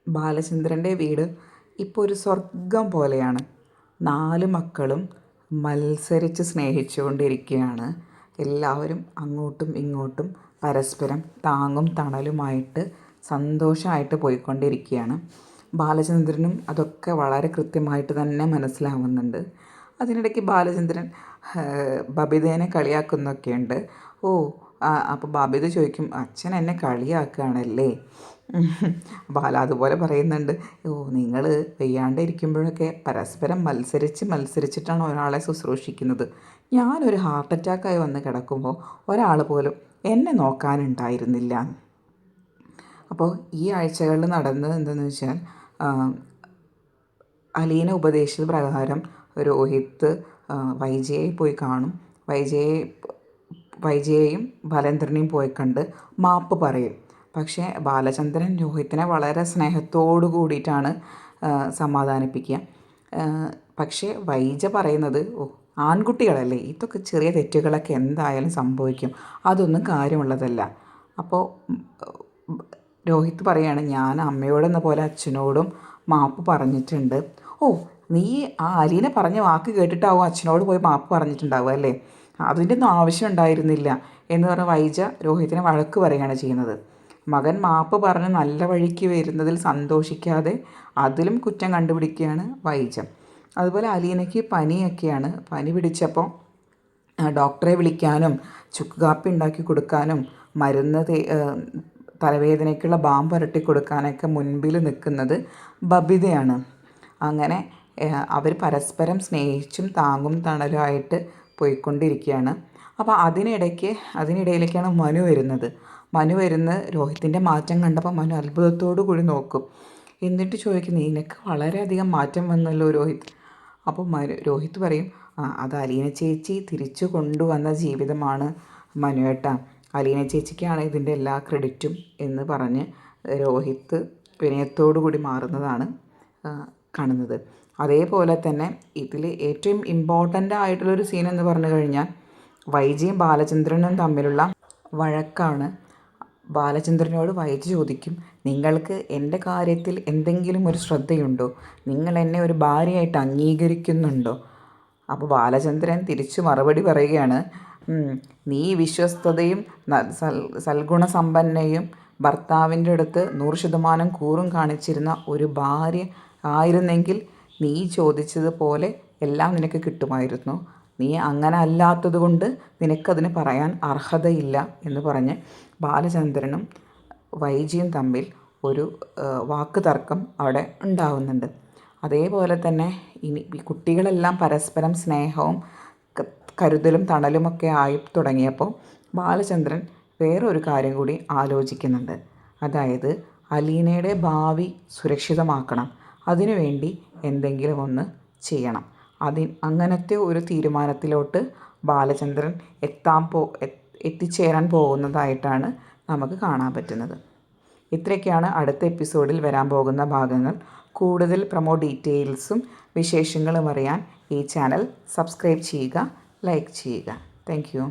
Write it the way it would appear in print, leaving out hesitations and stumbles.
ബാലചന്ദ്രൻ്റെ വീട് ഇപ്പോൾ ഒരു സ്വർഗം പോലെയാണ്. 4 മക്കളും മത്സരിച്ച് സ്നേഹിച്ചുകൊണ്ടിരിക്കുകയാണ്. എല്ലാവരും അങ്ങോട്ടും ഇങ്ങോട്ടും പരസ്പരം താങ്ങും തണലുമായിട്ട് സന്തോഷമായിട്ട് പോയിക്കൊണ്ടിരിക്കുകയാണ്. ബാലചന്ദ്രനും അതൊക്കെ വളരെ കൃത്യമായിട്ട് തന്നെ മനസ്സിലാവുന്നുണ്ട്. അതിനിടയ്ക്ക് ബാലചന്ദ്രൻ ബബിതേനെ കളിയാക്കുന്നൊക്കെയുണ്ട്. ഓ അപ്പോൾ ബബിത ചോദിക്കും, അച്ഛൻ എന്നെ കളിയാക്കുകയാണല്ലേ? ബാല അതുപോലെ പറയുന്നുണ്ട്, ഓ നിങ്ങൾ വെയ്യാണ്ട് ഇരിക്കുമ്പോഴൊക്കെ പരസ്പരം മത്സരിച്ചിട്ടാണ് ഒരാളെ ശുശ്രൂഷിക്കുന്നത്. ഞാനൊരു ഹാർട്ട് അറ്റാക്കായി വന്ന് കിടക്കുമ്പോൾ ഒരാൾ പോലും എന്നെ നോക്കാനുണ്ടായിരുന്നില്ല. അപ്പോൾ ഈ ആഴ്ചകളിൽ നടന്നത് എന്തെന്ന് വെച്ചാൽ, അലീന ഉപദേശിച്ചത് പ്രകാരം രോഹിത്ത് വൈജയെ പോയി കാണും. വൈജയെയും ബാലേന്ദ്രനെയും പോയി കണ്ട് മാപ്പ് പറയും. പക്ഷേ ബാലചന്ദ്രൻ രോഹിത്തിനെ വളരെ സ്നേഹത്തോടു കൂടിയിട്ടാണ് സമാധാനിപ്പിക്കുക. പക്ഷേ വൈജ പറയുന്നത്, ഓ ആൺകുട്ടികളല്ലേ, ഇതൊക്കെ ചെറിയ തെറ്റുകളൊക്കെ എന്തായാലും സംഭവിക്കും, അതൊന്നും കാര്യമുള്ളതല്ല. അപ്പോൾ രോഹിത്ത് പറയാണ്, ഞാൻ അമ്മയോടെന്ന പോലെ അച്ഛനോടും മാപ്പ് പറഞ്ഞിട്ടുണ്ട്. ഓ നീ ആ അലീനെ പറഞ്ഞ വാക്ക് കേട്ടിട്ടാവും അച്ഛനോട് പോയി മാപ്പ് പറഞ്ഞിട്ടുണ്ടാവുക അല്ലേ? അതിൻ്റെ ഒന്നും ആവശ്യം ഉണ്ടായിരുന്നില്ല എന്ന് പറഞ്ഞ് വൈജ രോഹിത്തിനെ വഴക്ക് പറയുകയാണ് ചെയ്യുന്നത്. മകൻ മാപ്പ് പറഞ്ഞ് നല്ല വഴിക്ക് വരുന്നതിൽ സന്തോഷിക്കാതെ അതിലും കുറ്റം കണ്ടുപിടിക്കുകയാണ് വൈജ. അതുപോലെ അലീനയ്ക്ക് പനിയൊക്കെയാണ്. പനി പിടിച്ചപ്പോൾ ഡോക്ടറെ വിളിക്കാനും ചുക്ക് കാപ്പി ഉണ്ടാക്കി കൊടുക്കാനും മരുന്ന് തലവേദനയ്ക്കുള്ള ബാം പുരട്ടി കൊടുക്കാനൊക്കെ മുൻപിൽ നിൽക്കുന്നത് ബബിതയാണ്. അങ്ങനെ അവർ പരസ്പരം സ്നേഹിച്ചും താങ്ങും തണലുമായിട്ട് പോയിക്കൊണ്ടിരിക്കുകയാണ്. അപ്പോൾ അതിനിടയിലേക്കാണ് മനു വരുന്നത്. രോഹിത്തിൻ്റെ മാറ്റം കണ്ടപ്പോൾ മനു അത്ഭുതത്തോടു കൂടി നോക്കും. എന്നിട്ട് ചോദിക്കും, നിനക്ക് വളരെയധികം മാറ്റം വന്നല്ലോ രോഹിത്. അപ്പോൾ രോഹിത് പറയും, അത് അലീന ചേച്ചി തിരിച്ചു കൊണ്ടുവന്ന ജീവിതമാണ് മനുവേട്ട, അലീന ചേച്ചിക്കാണ് ഇതിൻ്റെ എല്ലാ ക്രെഡിറ്റും എന്ന് പറഞ്ഞ് രോഹിത്ത് വിനയത്തോടു കൂടി മാറുന്നതാണ് കാണുന്നത്. അതേപോലെ തന്നെ ഇതിൽ ഏറ്റവും ഇമ്പോർട്ടൻ്റ് ആയിട്ടുള്ളൊരു സീൻ എന്ന് പറഞ്ഞു കഴിഞ്ഞാൽ വൈജയും ബാലചന്ദ്രനും തമ്മിലുള്ള വഴക്കാണ്. ബാലചന്ദ്രനോട് വൈജ ചോദിക്കും, നിങ്ങൾക്ക് എൻ്റെ കാര്യത്തിൽ എന്തെങ്കിലും ഒരു ശ്രദ്ധയുണ്ടോ? നിങ്ങൾ എന്നെ ഒരു ഭാര്യയായിട്ട് അംഗീകരിക്കുന്നുണ്ടോ? അപ്പോൾ ബാലചന്ദ്രൻ തിരിച്ചു മറുപടി പറയുകയാണ്, നീ വിശ്വസ്തതയും സൽഗുണസമ്പന്നയും ഭർത്താവിൻ്റെ അടുത്ത് 100% കൂറും കാണിച്ചിരുന്ന ഒരു ഭാര്യ ആയിരുന്നെങ്കിൽ നീ ചോദിച്ചതുപോലെ എല്ലാം നിനക്ക് കിട്ടുമായിരുന്നു. നീ അങ്ങനെ അല്ലാത്തത് കൊണ്ട് നിനക്കതിന് പറയാൻ അർഹതയില്ല എന്ന് പറഞ്ഞ് ബാലചന്ദ്രനും വൈജിയും തമ്മിൽ ഒരു വാക്ക് തർക്കം അവിടെ ഉണ്ടാവുന്നുണ്ട്. അതേപോലെ തന്നെ ഇനി കുട്ടികളെല്ലാം പരസ്പരം സ്നേഹവും കരുതലും തണലുമൊക്കെ ആയി തുടങ്ങിയപ്പോൾ ബാലചന്ദ്രൻ വേറൊരു കാര്യം കൂടി ആലോചിക്കുന്നുണ്ട്. അതായത് അലീനയുടെ ഭാവി സുരക്ഷിതമാക്കണം, അതിനുവേണ്ടി എന്തെങ്കിലും ഒന്ന് ചെയ്യണം. അങ്ങനത്തെ ഒരു തീരുമാനത്തിലോട്ട് ബാലചന്ദ്രൻ എത്തിച്ചേരാൻ പോകുന്നതായിട്ടാണ് നമുക്ക് കാണാൻ പറ്റുന്നത്. ഇത്രയൊക്കെയാണ് അടുത്ത എപ്പിസോഡിൽ വരാൻ പോകുന്ന ഭാഗങ്ങൾ. കൂടുതൽ പ്രൊമോ ഡീറ്റെയിൽസും വിശേഷങ്ങളും അറിയാൻ ഈ ചാനൽ സബ്സ്ക്രൈബ് ചെയ്യുക, ലൈക്ക് ചെയ്യുക. Thank you.